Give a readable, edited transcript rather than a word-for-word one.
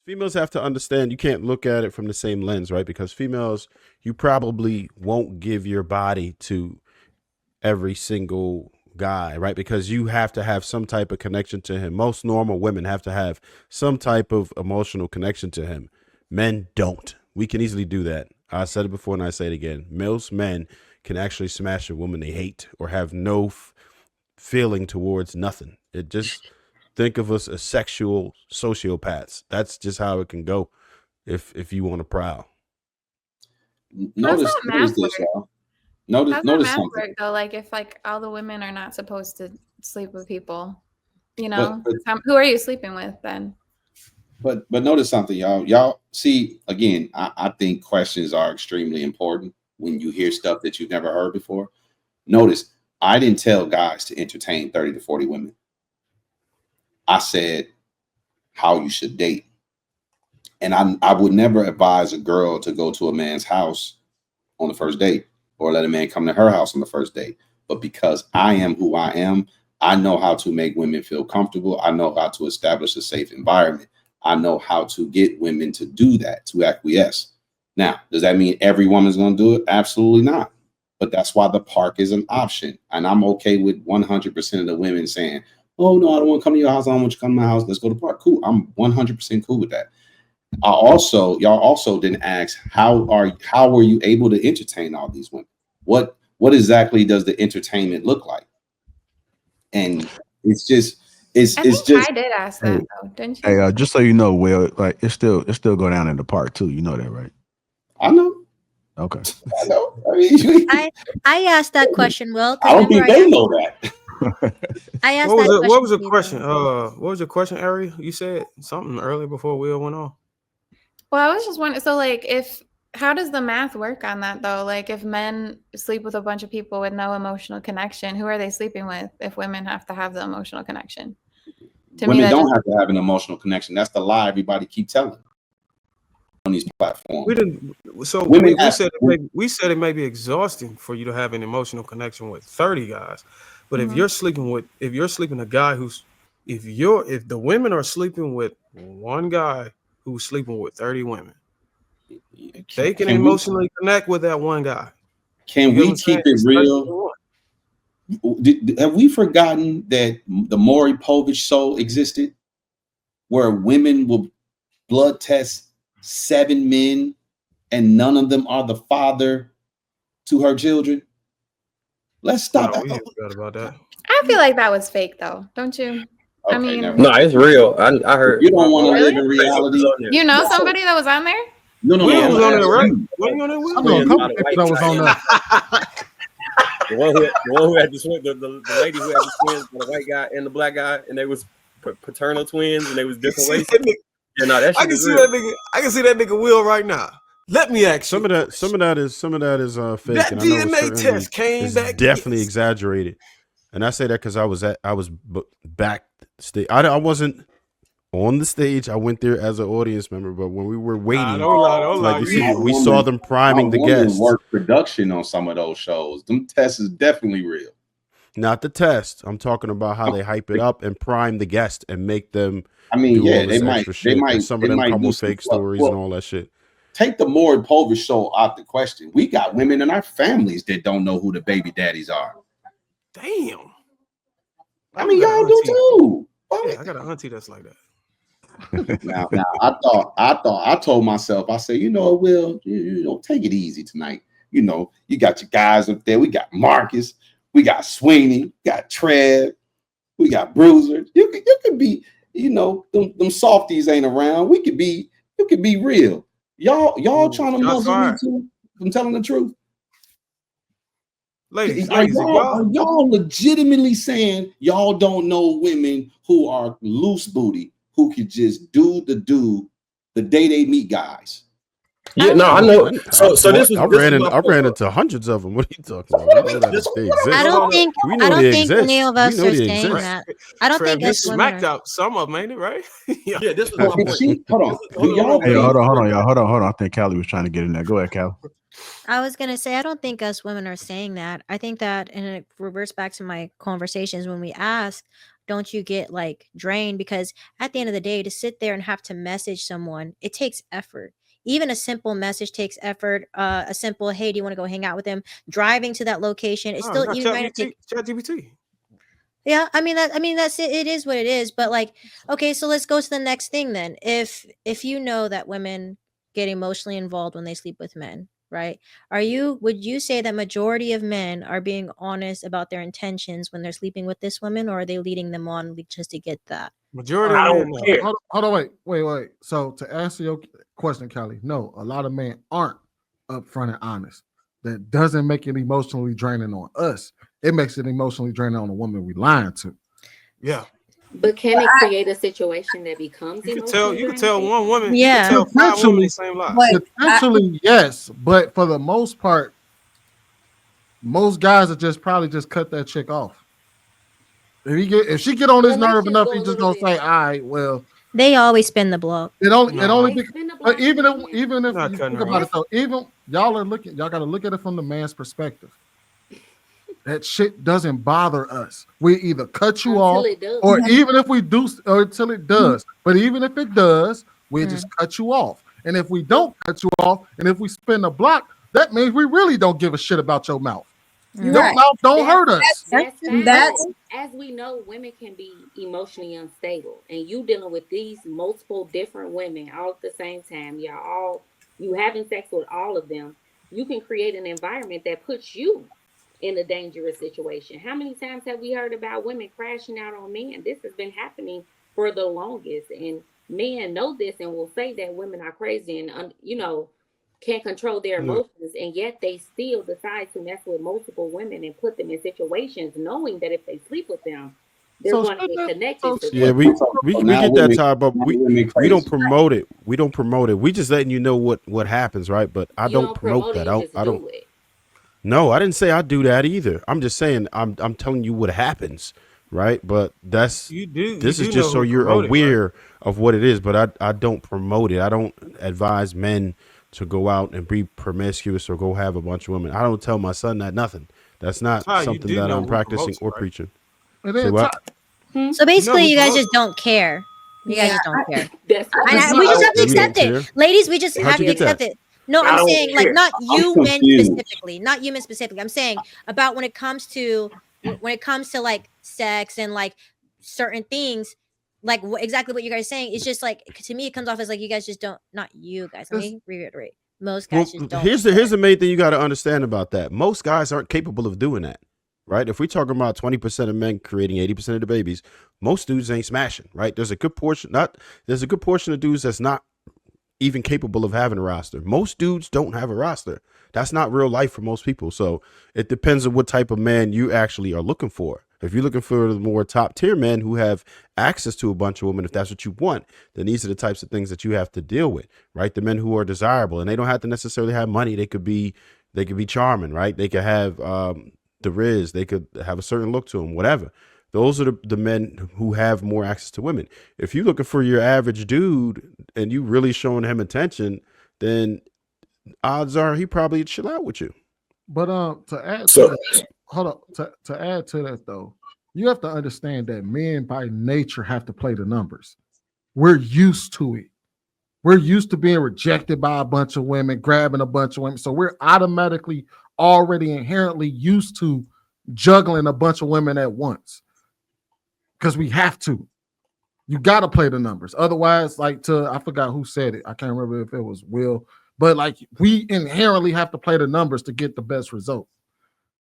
females have to understand you can't look at it from the same lens, right? Because females, you probably won't give your body to every single guy, right? Because you have to have some type of connection to him. Most normal women have to have some type of emotional connection to him. Men don't. We can easily do that. I said it before and I say it again. Most men can actually smash a woman they hate or have no feeling towards nothing. It just think of us as sexual sociopaths. That's just how it can go if you want to prowl. Notice this, y'all. Notice math something. work though. Like if like all the women are not supposed to sleep with people, you know, who are you sleeping with then? But notice something, y'all. Y'all see again. I think questions are extremely important when you hear stuff that you've never heard before. Notice I didn't tell guys to entertain 30 to 40 women. I said how you should date. And I would never advise a girl to go to a man's house on the first date or let a man come to her house on the first date. But because I am who I am, I know how to make women feel comfortable. I know how to establish a safe environment. I know how to get women to do that, to acquiesce. Now, does that mean every woman's going to do it? Absolutely not. But that's why the park is an option. And I'm okay with 100% of the women saying, oh, no, I don't want to come to your house. I don't want you to come to my house. Let's go to the park. Cool. I'm 100% cool with that. Y'all also didn't ask how were you able to entertain all these women? What exactly does the entertainment look like? And it's just I did ask that though, didn't you? Hey, just so you know, Will, like it's still go down in the park too. You know that, right? I know. Okay. I know. I mean, I asked that question, Will. I don't think they know that. I asked what was the question? What was your question, Ari? You said something earlier before Will went on. Well, I was just wondering. So, like, how does the math work on that though? Like, if men sleep with a bunch of people with no emotional connection, who are they sleeping with? If women have to have the emotional connection, women don't have to have an emotional connection. That's the lie everybody keep telling on these platforms. We didn't. So we said it may be exhausting for you to have an emotional connection with 30 guys, but if you're sleeping a guy if the women are sleeping with one guy who's sleeping with 30 women, they can emotionally connect with that one guy. Can we keep it real? Have we forgotten that the Maury Povich show existed, where women will blood test 7 men and none of them are the father to her children? Let's stop. We forgot about that. I feel like that was fake though, don't you? Okay, I mean, no, it's real. I heard. You don't want to live in reality. You know somebody that was on there? No. Will was on there, right? I know a couple people that was on there. The one who had the swing, the lady who had the twins, the white guy and the black guy, and they was paternal twins, and they was different ways. Yeah, no, that shit I can see that nigga. I can see that nigga Will right now. Let me ask some of that is fake. That and DNA test came back definitely exaggerated, and I say that because I was backstage. I wasn't on the stage. I went there as an audience member, but when we were waiting, don't lie. We saw them priming the guests. Work production on some of those shows. Them tests is definitely real. Not the test. I'm talking about how they hype it up and prime the guest and make them. I mean, yeah, they might. Some of them come with fake stories and all that shit. Take the Maury Povich show out the question. We got women in our families that don't know who the baby daddies are. Damn. I mean, y'all do too. Yeah, I got an auntie that's like that. now, I told myself, I said, Will, you take it easy tonight. You got your guys up there. We got Marcus, we got Sweeney, we got Trev, we got Bruiser. You could be, them softies ain't around. You could be real. Y'all trying to muzzle me too? I'm telling the truth. Ladies, are y'all legitimately saying y'all don't know women who are loose booty who could just do the day they meet guys? Yeah, no, I know. So this was. I ran into hundreds of them. What are you talking about? I don't think any of us are saying that. I don't think us smacked out some of them, ain't it? Right? Yeah, this was my point. Hold on, y'all. Hold on. I think Callie was trying to get in there. Go ahead, Callie. I was gonna say I don't think us women are saying that. I think that, and it reverts back to my conversations when we ask, don't you get like drained? Because at the end of the day, to sit there and have to message someone, it takes effort. Even a simple message takes effort. A simple, hey, do you want to go hang out with him? Driving to that location, it's still even going to take. ChatGPT. Yeah, I mean that's it. It is what it is. But like, okay, so let's go to the next thing then. If you know that women get emotionally involved when they sleep with men, right? Would you say that majority of men are being honest about their intentions when they're sleeping with this woman, or are they leading them on just to get that? Majority of men. Hold on, wait. So to answer your question, Kelly, no, a lot of men aren't upfront and honest. That doesn't make it emotionally draining on us. It makes it emotionally draining on the woman we lying to. Yeah. But can it create a situation that becomes you can tell one woman, yeah, you can tell 5 women the same lie. Potentially, yes, but for the most part, most guys are probably just cut that chick off. If she get on his nerve enough, he's just gonna say, all right, well. They always spin the block. Even if you think about it though, even y'all gotta look at it from the man's perspective. That shit doesn't bother us. We either cut you off, or even if we do, or until it does. But even if it does, we just cut you off. And if we don't cut you off, and if we spin the block, that means we really don't give a shit about your mouth. Your mouth don't hurt us. That's as we know, women can be emotionally unstable, and you dealing with these multiple different women all at the same time. You having sex with all of them. You can create an environment that puts you in a dangerous situation. How many times have we heard about women crashing out on men? This has been happening for the longest, and men know this and will say that women are crazy and can't control their emotions, and yet they still decide to mess with multiple women and put them in situations knowing that if they sleep with them, they're going to get connected. Yeah, we get that time, but we don't promote it. We don't promote it. We just letting you know what happens, right? But I don't promote that. I don't. No, I didn't say I do that either. I'm just saying I'm telling you what happens, right? But this is just so you're aware of what it is. But I don't promote it. I don't advise men to go out and be promiscuous or go have a bunch of women. I don't tell my son that nothing. That's not something that I'm practicing or preaching. So basically, you guys just don't care. You guys just don't care. We just have to accept it, ladies. We just have to accept it. No, I'm saying like not you men specifically, not you men specifically. I'm saying about when it comes to like sex and like certain things, like exactly what you guys are saying. It's just like, to me, it comes off as like you guys just don't. Not you guys. Let me reiterate. Most guys just don't. Here's the main thing you got to understand about that. Most guys aren't capable of doing that, right? If we're talking about 20% of men creating 80% of the babies, most dudes ain't smashing, right? There's a good portion of dudes that's not even capable of having a roster. Most dudes don't have a roster. That's not real life for most people. So it depends on what type of man you actually are looking for. If you're looking for the more top tier men who have access to a bunch of women, if that's what you want, then these are the types of things that you have to deal with, right? The men who are desirable, and they don't have to necessarily have money. They could be charming, right? They could have the riz. They could have a certain look to them, whatever. Those are the men who have more access to women. If you're looking for your average dude and you really showing him attention, then odds are he probably chill out with you. But to add to that though, you have to understand that men by nature have to play the numbers. We're used to it. We're used to being rejected by a bunch of women, grabbing a bunch of women. So we're automatically already inherently used to juggling a bunch of women at once. Because we have to. You got to play the numbers. Otherwise, I forgot who said it. I can't remember if it was Will. But like we inherently have to play the numbers to get the best result.